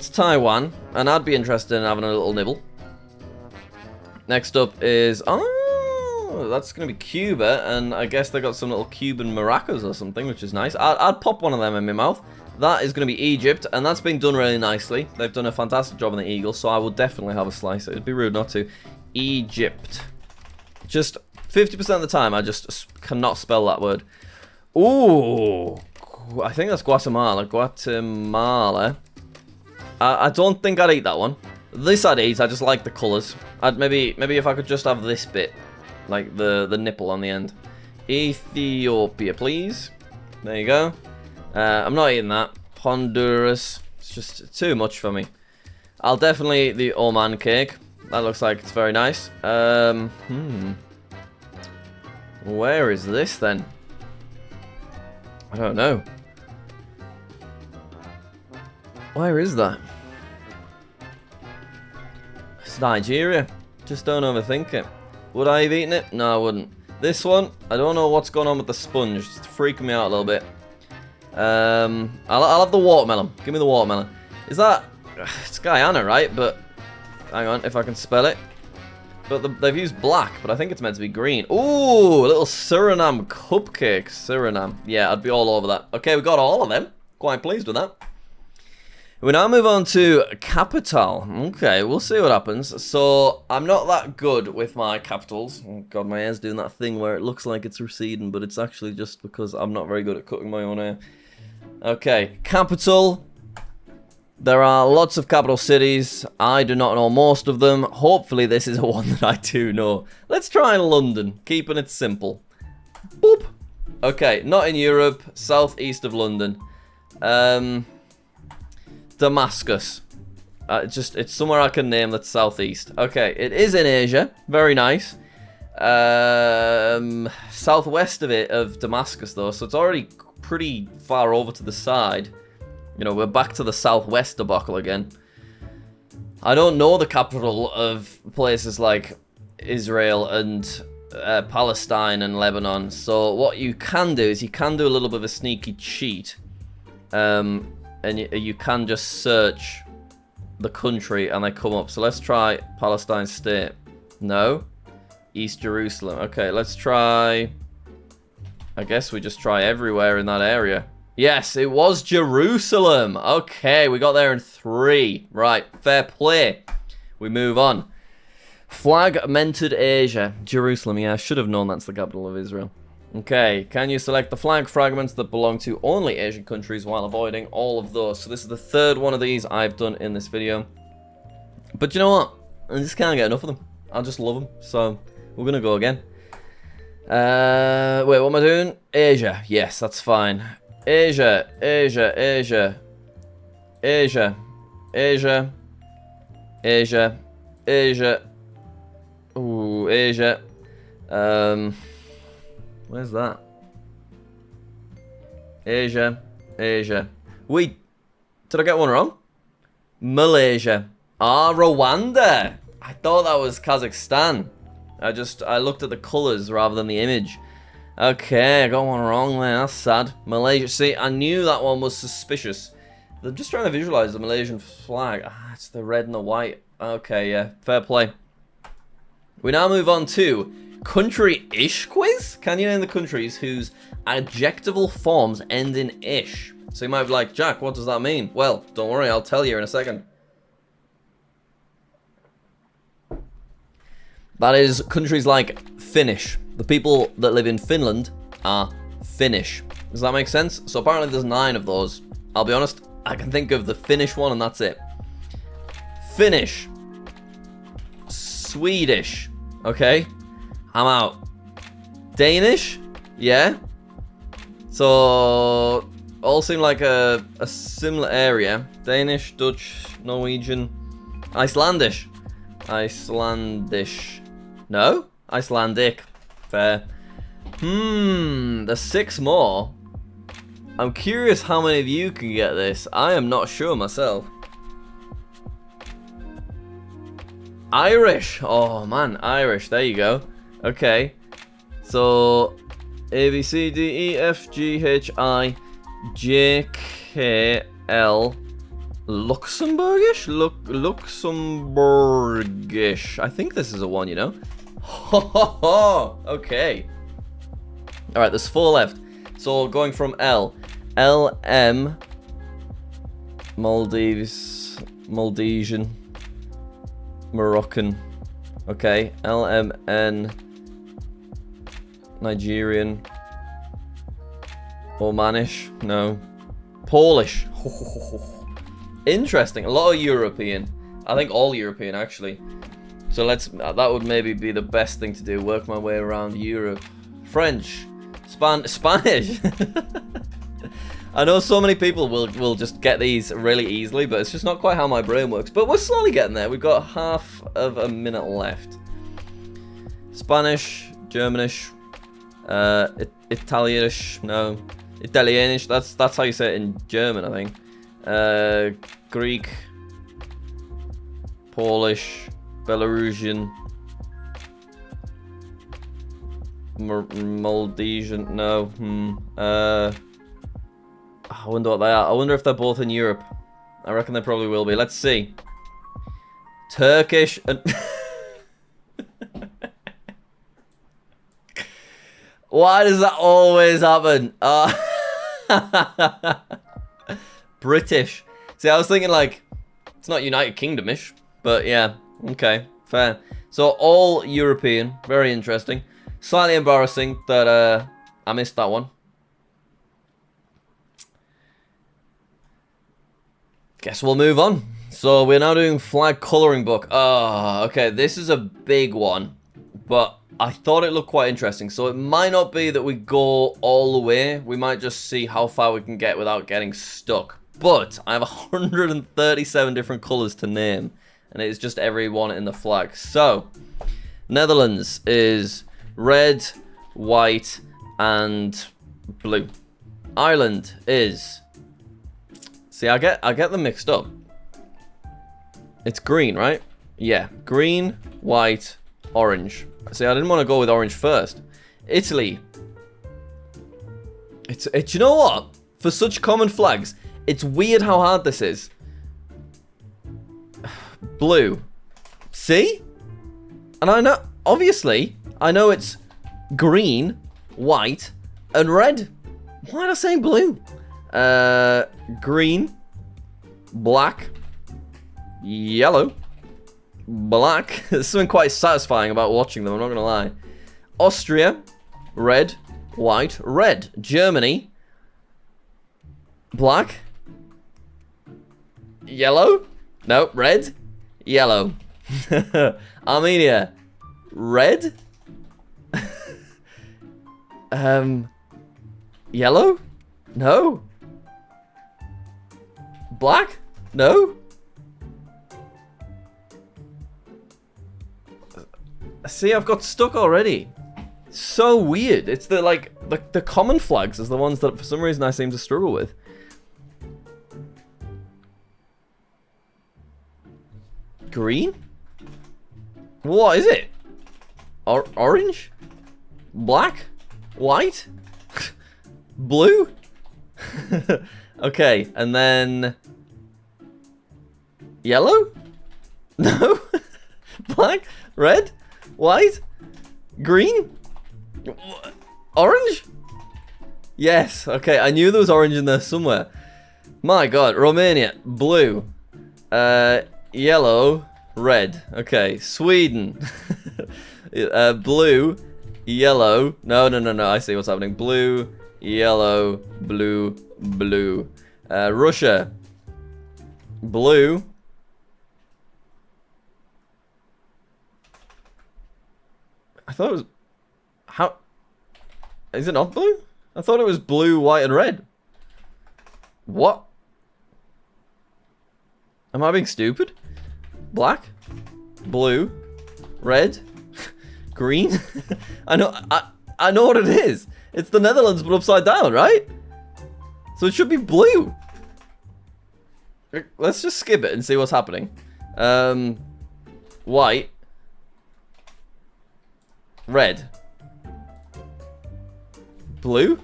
Taiwan. And I'd be interested in having a little nibble. Next up is... Oh, that's going to be Cuba. And I guess they got some little Cuban maracas or something, which is nice. I'd pop one of them in my mouth. That is going to be Egypt. And that's been done really nicely. They've done a fantastic job on the eagle. So I will definitely have a slice. It'd be rude not to. Egypt. Just 50% of the time, I just cannot spell that word. Ooh, I think that's Guatemala. Guatemala. I don't think I'd eat that one. This I'd eat. I just like the colours. Maybe if I could just have this bit, like the nipple on the end. Ethiopia, please. There you go. I'm not eating that. Honduras. It's just too much for me. I'll definitely eat the Oman cake. That looks like it's very nice. Where is this then? I don't know. Where is that? It's Nigeria. Just don't overthink it. Would I have eaten it? No, I wouldn't. This one, I don't know what's going on with the sponge. It's freaking me out a little bit. I'll have the watermelon. Give me the watermelon. Is that... It's Guyana, right? But... Hang on, if I can spell it. But they've used black, but I think it's meant to be green. Ooh, a little Suriname cupcake. Suriname. Yeah, I'd be all over that. Okay, we got all of them. Quite pleased with that. We now move on to Capitale. Okay, we'll see what happens. So, I'm not that good with my capitals. Oh god, my hair's doing that thing where it looks like it's receding, but it's actually just because I'm not very good at cutting my own hair. Okay, capital. There are lots of capital cities. I do not know most of them. Hopefully this is one that I do know. Let's try London, keeping it simple. Boop. Okay, not in Europe, southeast of London. Damascus. It's somewhere I can name that's southeast. Okay, it is in Asia. Very nice. Southwest of Damascus, though, so it's already pretty far over to the side. You know, we're back to the southwest debacle again. I don't know the capital of places like Israel and Palestine and Lebanon, so what you can do is you can do a little bit of a sneaky cheat. And you can just search the country and they come up. So let's try Palestine State. No. East Jerusalem. Okay, let's try... I guess we just try everywhere in that area. Yes, it was Jerusalem. Okay, we got there in 3. Right, fair play. We move on. Flag-mented Asia. Jerusalem, yeah, I should have known that's the capital of Israel. Okay, can you select the flag fragments that belong to only Asian countries while avoiding all of those? So this is the 3rd one of these I've done in this video. But you know what? I just can't get enough of them. I just love them. So we're going to go again. Wait, what am I doing? Asia. Yes, that's fine. Asia, Asia, Asia. Asia, Asia, Asia, Asia. Ooh, Asia. Where's that? Asia, Asia. Wait, did I get one wrong? Malaysia. Ah, Rwanda. I thought that was Kazakhstan. I looked at the colours rather than the image. Okay, I got one wrong there. That's sad. Malaysia. See, I knew that one was suspicious. I'm just trying to visualise the Malaysian flag. Ah, it's the red and the white. Okay, yeah, fair play. We now move on to country-ish quiz. Can you name the countries whose adjectival forms end in ish? So you might be like, Jack, what does that mean? Well, don't worry, I'll tell you in a second. That is countries like Finnish. The people that live in Finland are Finnish. Does that make sense? So apparently there's 9 of those. I'll be honest, I can think of the Finnish one and that's it. Finnish. Swedish. Okay. I'm out. Danish? Yeah. So all seem like a similar area. Danish, Dutch, Norwegian, Icelandish. Icelandish. No? Icelandic. Fair. There's 6 more. I'm curious how many of you can get this. I am not sure myself. Irish. Oh man, Irish. There you go. Okay. So A, B, C, D, E, F, G, H, I, J, K, L. Luxembourgish? Luxembourgish. I think this is a one, you know? Ho ho ho! Okay. Alright, there's 4 left. So going from L. L, M. Maldives. Maldesian. Moroccan. Okay. L, M, N. Nigerian. Omanish. No. Polish. Ho, ho, ho, ho. Interesting. A lot of European. I think all European, actually. So that would maybe be the best thing to do. Work my way around Europe. French. Spanish. I know so many people will just get these really easily, but it's just not quite how my brain works. But we're slowly getting there. We've got half of a minute left. Spanish. Germanish. Italianish. No. Italianish. That's how you say it in German, I think. Greek, Polish, Belarusian, Moldesian. No. I wonder what they are. I wonder if they're both in Europe. I reckon they probably will be. Let's see. Turkish and... Why does that always happen? British. See, I was thinking, like, it's not United Kingdom-ish, but yeah, okay, fair. So, all European, very interesting. Slightly embarrassing that I missed that one. Guess we'll move on. So, we're now doing flag colouring book. Oh, okay, this is a big one, but I thought it looked quite interesting. So, it might not be that we go all the way. We might just see how far we can get without getting stuck. But I have 137 different colours to name, and it is just every one in the flag. So, Netherlands is red, white, and blue. Ireland is... See, I get them mixed up. It's green, right? Yeah, green, white, orange. See, I didn't want to go with orange first. Italy. It's you know what? For such common flags, it's weird how hard this is. Blue. See? And I know, obviously, I know it's green, white, and red. Why am I saying blue? Green, black, yellow, black. There's something quite satisfying about watching them, I'm not gonna lie. Austria, red, white, red. Germany, black, yellow, no, red, yellow. Armenia, red, yellow, no. Black? No? See, I've got stuck already. So weird. It's the, like, the common flags is the ones that for some reason I seem to struggle with. Green? What is it? Orange? Black? White? Blue? Okay, and then... Yellow? No? Black? Red? White? Green? Orange? Yes, okay, I knew there was orange in there somewhere. My god, Romania, blue. Yellow, red. Okay, Sweden. Blue, yellow. No, I see what's happening. Blue, yellow, blue, blue. Russia, blue. I thought it was... How... Is it not blue? I thought it was blue, white, and red. What? Am I being stupid? Black, blue, red, green. I know what it is. It's the Netherlands, but upside down, right? So it should be blue. Let's just skip it and see what's happening. White, red, blue.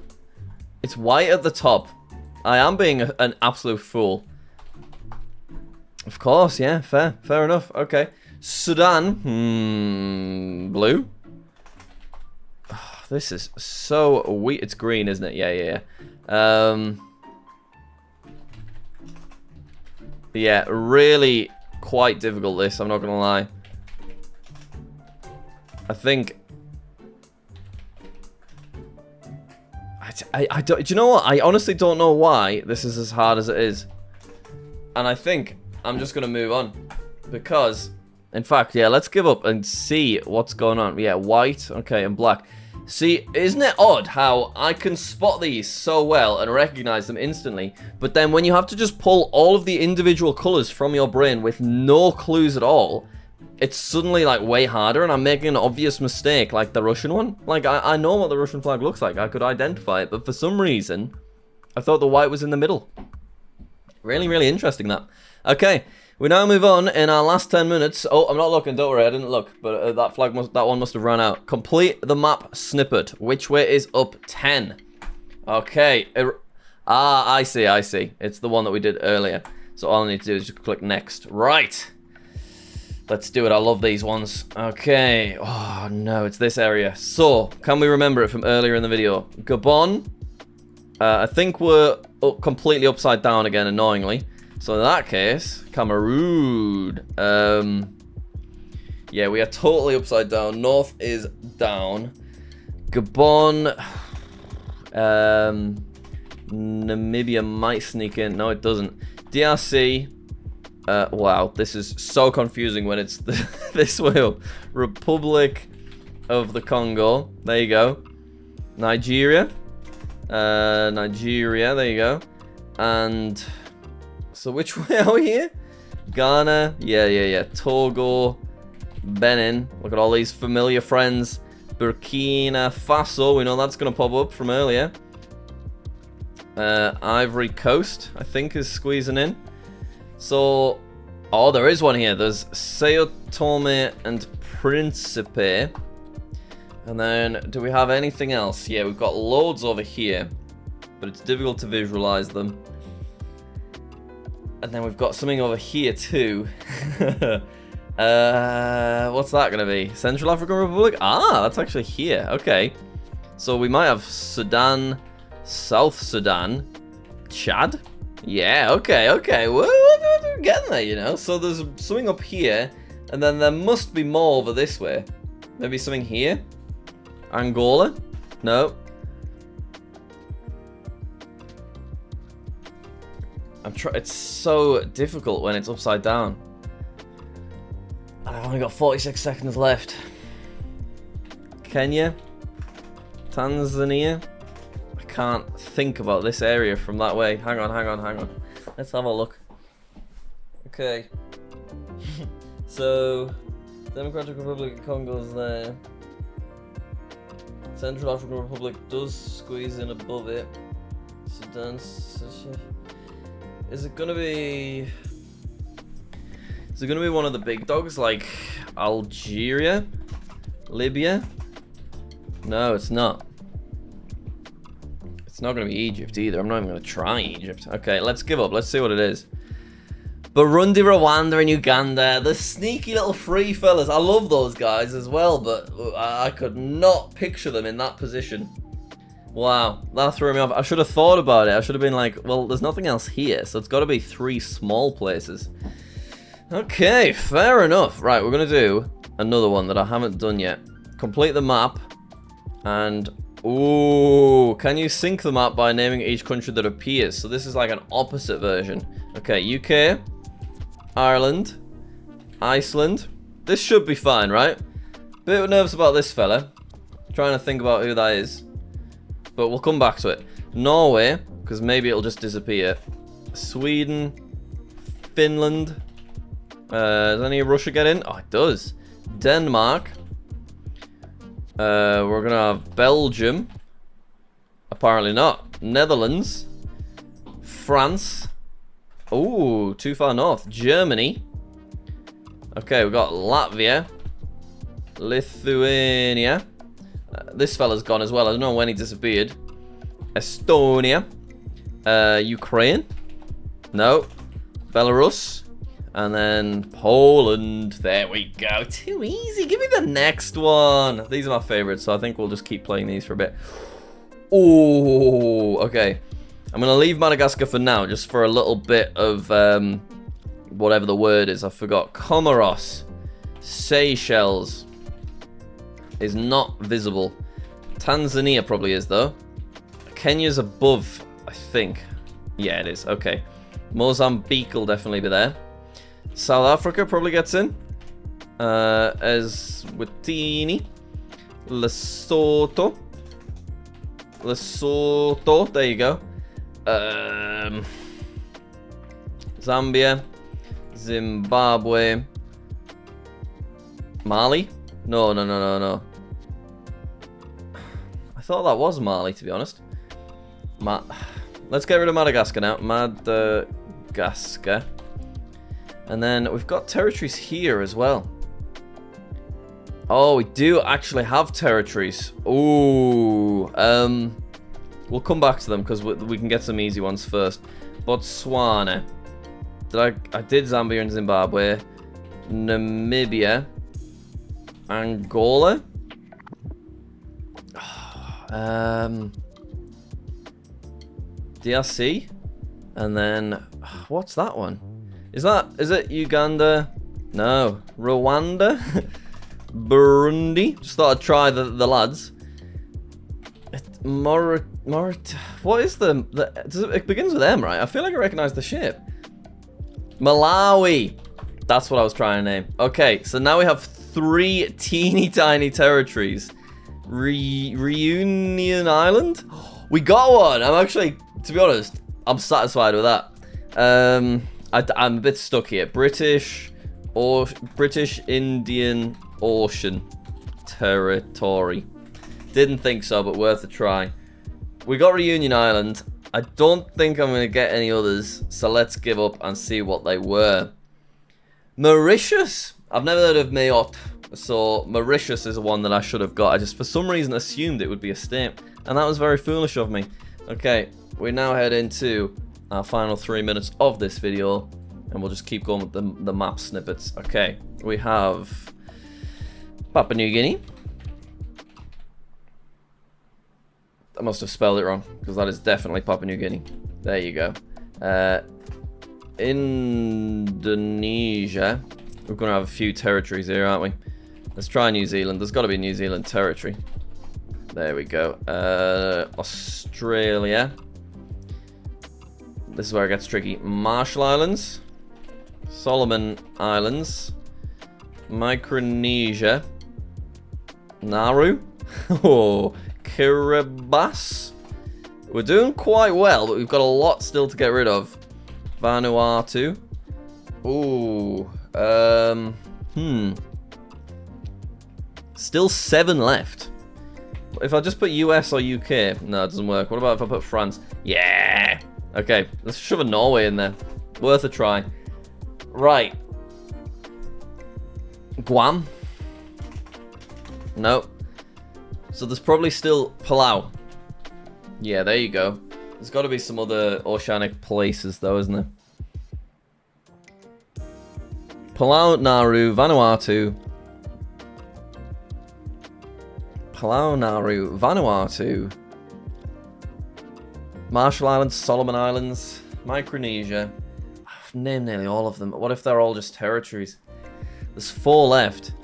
It's white at the top. I am being an absolute fool. Of course, yeah, fair enough. Okay, Sudan, blue. Oh, this is so weird. It's green, isn't it? Yeah. Yeah, really quite difficult. This, I'm not gonna lie. I think. I don't. Do you know what? I honestly don't know why this is as hard as it is, and I think I'm just gonna move on because, in fact, yeah, let's give up and see what's going on. Yeah, white, okay, and black. See, isn't it odd how I can spot these so well and recognize them instantly, but then when you have to just pull all of the individual colors from your brain with no clues at all, it's suddenly like way harder, and I'm making an obvious mistake like the Russian one. Like, I know what the Russian flag looks like. I could identify it, but for some reason, I thought the white was in the middle. Really, really interesting, that. Okay, we now move on in our last 10 minutes. Oh, I'm not looking, don't worry, I didn't look. But that one must have run out. Complete the map snippet. Which way is up 10? Okay. I see. It's the one that we did earlier. So all I need to do is just click next. Right. Let's do it. I love these ones. Okay. Oh, no, it's this area. So, can we remember it from earlier in the video? Gabon. I think we're completely upside down again, annoyingly. So in that case, Cameroon. Yeah, we are totally upside down. North is down. Gabon. Namibia might sneak in. No, it doesn't. DRC. Wow, this is so confusing when it's this way up. Republic of the Congo. There you go. Nigeria. Nigeria. There you go. And so which way are we here? Ghana. Yeah. Togo. Benin. Look at all these familiar friends. Burkina Faso. We know that's going to pop up from earlier. Ivory Coast, I think, is squeezing in. So, oh, there is one here. There's Sao Tome and Principe. And then, do we have anything else? Yeah, we've got loads over here, but it's difficult to visualize them. And then we've got something over here too. What's that gonna be? Central African Republic? Ah, that's actually here. Okay. So we might have Sudan, South Sudan, Chad? Yeah, okay. We're getting there, you know. So there's something up here, and then there must be more over this way. Maybe something here? Angola? No. It's so difficult when it's upside down. I've only got 46 seconds left. Kenya? Tanzania? I can't think about this area from that way. Hang on. Let's have a look. Okay. So, Democratic Republic of Congo's there. Central African Republic does squeeze in above it. Sudan. Is it gonna be one of the big dogs like Algeria? Libya? No, it's not. It's not gonna be Egypt either. I'm not even gonna try Egypt. Okay, let's give up. Let's see what it is. Burundi, Rwanda, and Uganda. The sneaky little free fellas. I love those guys as well, but I could not picture them in that position. Wow, that threw me off. I should have thought about it. I should have been like, well, there's nothing else here, so it's got to be 3 small places. Okay, fair enough. Right, we're going to do another one that I haven't done yet. Complete the map, and... ooh, can you sync the map by naming each country that appears? So this is like an opposite version. Okay, UK, Ireland, Iceland. This should be fine, right? Bit nervous about this fella. Trying to think about who that is. But we'll come back to it. Norway, because maybe it'll just disappear. Sweden, Finland. Does any of Russia get in? Oh, it does. Denmark. We're going to have Belgium. Apparently not. Netherlands. France. Ooh, too far north. Germany. Okay, we've got Latvia. Lithuania. This fella's gone as well. I don't know when he disappeared. Estonia. Ukraine. No. Belarus. And then Poland. There we go. Too easy. Give me the next one. These are my favorites, so I think we'll just keep playing these for a bit. Ooh, okay. I'm going to leave Madagascar for now, just for a little bit of whatever the word is. I forgot. Comoros. Seychelles. Is not visible. Tanzania probably is, though. Kenya's above, I think. Yeah, it is. Okay. Mozambique will definitely be there. South Africa probably gets in. Eswatini. Lesotho. There you go. Zambia. Zimbabwe. Mali? No. I thought that was Mali, to be honest. Let's get rid of Madagascar now. Madagascar. And then we've got territories here as well. Oh, we do actually have territories. Ooh. We'll come back to them because we can get some easy ones first. Botswana. I did Zambia and Zimbabwe. Namibia. Angola. DRC. And then what's that one? Is it Uganda? No. Rwanda? Burundi. Just thought I'd try the lads. What is it begins with M, right? I feel like I recognize the shape. Malawi. That's what I was trying to name. Okay, so now we have 3 teeny tiny territories. Reunion Island? We got one! I'm actually, to be honest, I'm satisfied with that. I'm a bit stuck here. British Indian Ocean Territory. Didn't think so, but worth a try. We got Reunion Island. I don't think I'm going to get any others, so let's give up and see what they were. Mauritius. I've never heard of Mayotte, so Mauritius is the one that I should have got. I just, for some reason, assumed it would be a state, and that was very foolish of me. Okay, we now head into our final 3 minutes of this video, and we'll just keep going with the map snippets. Okay, we have Papua New Guinea. I must have spelled it wrong, because that is definitely Papua New Guinea. There you go. Indonesia. We're going to have a few territories here, aren't we? Let's try New Zealand. There's got to be New Zealand territory. There we go. Australia. This is where it gets tricky. Marshall Islands. Solomon Islands. Micronesia. Nauru. Oh, Kiribati. We're doing quite well, but we've got a lot still to get rid of. Vanuatu. Ooh. Still 7 left. If I just put US or UK, no, it doesn't work. What about if I put France? Yeah. Okay, let's shove a Norway in there. Worth a try. Right. Guam. No. So there's probably still Palau. Yeah, there you go. There's got to be some other oceanic places though, isn't there? Palau, Nauru, Vanuatu. Palau, Nauru, Vanuatu. Marshall Islands, Solomon Islands, Micronesia. I've named nearly all of them. What if they're all just territories? There's 4 left.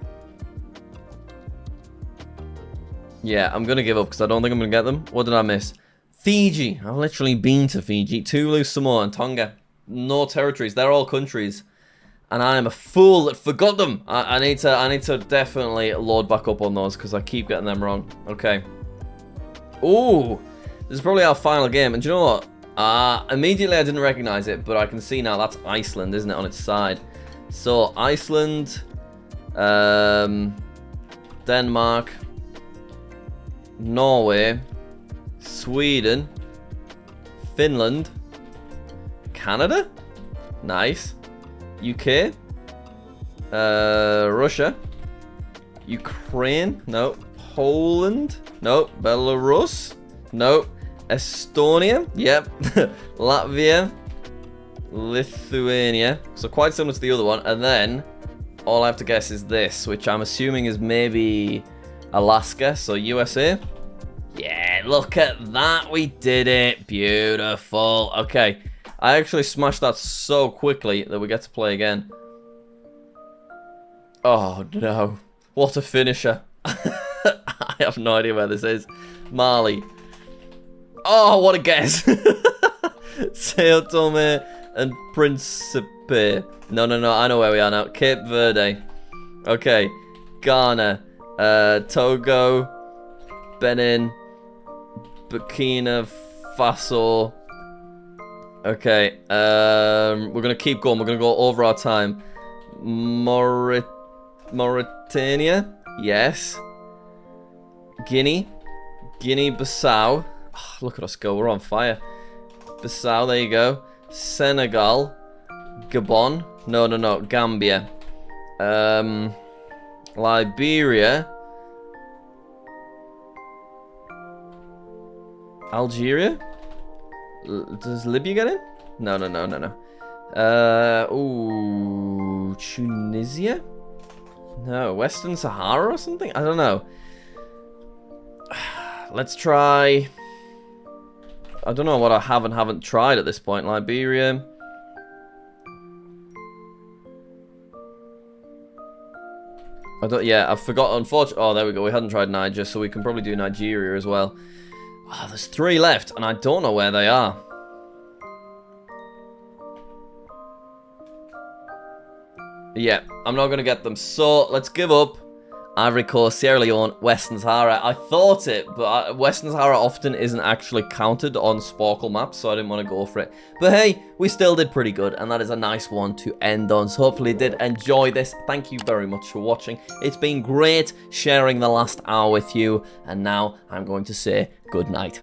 Yeah, I'm going to give up because I don't think I'm going to get them. What did I miss? Fiji. I've literally been to Fiji. Tuvalu, Samoa, and Tonga. No territories. They're all countries. And I am a fool that forgot them. I need to definitely load back up on those because I keep getting them wrong. Okay. Ooh. This is probably our final game. And do you know what? Immediately I didn't recognize it, but I can see now that's Iceland, isn't it, on its side? So, Iceland, Denmark, Norway, Sweden, Finland, Canada? Nice. UK, Russia, Ukraine, no, Poland, no, Belarus, no, Estonia, yep, Latvia, Lithuania, so quite similar to the other one, and then all I have to guess is this, which I'm assuming is maybe Alaska, so USA. Yeah, look at that, we did it, beautiful. Okay, I actually smashed that so quickly that we get to play again. Oh no, what a finisher. I have no idea where this is. Mali. Oh, what a guess. Sao Tome and Principe. No, I know where we are now. Cape Verde. Okay, Ghana, Togo, Benin, Burkina Faso. Okay, we're gonna keep going. We're gonna go over our time. Mauritania, yes. Guinea-Bissau. Oh, look at us go. We're on fire. Bissau, there you go. Senegal, Gabon. No. Gambia. Liberia. Algeria? Does Libya get in? No. Ooh, Tunisia? No, Western Sahara or something? I don't know. Let's try... I don't know what I haven't tried at this point. Liberia. I've forgotten. Unfortunately, oh, there we go. We hadn't tried Niger, so we can probably do Nigeria as well. Oh, there's 3 left, and I don't know where they are. Yeah, I'm not going to get them. So, let's give up. Ivory Coast, Sierra Leone, Western Sahara. I thought it, but Western Sahara often isn't actually counted on Sporcle maps, so I didn't want to go for it. But hey, we still did pretty good, and that is a nice one to end on. So hopefully you did enjoy this. Thank you very much for watching. It's been great sharing the last hour with you, and now I'm going to say good night.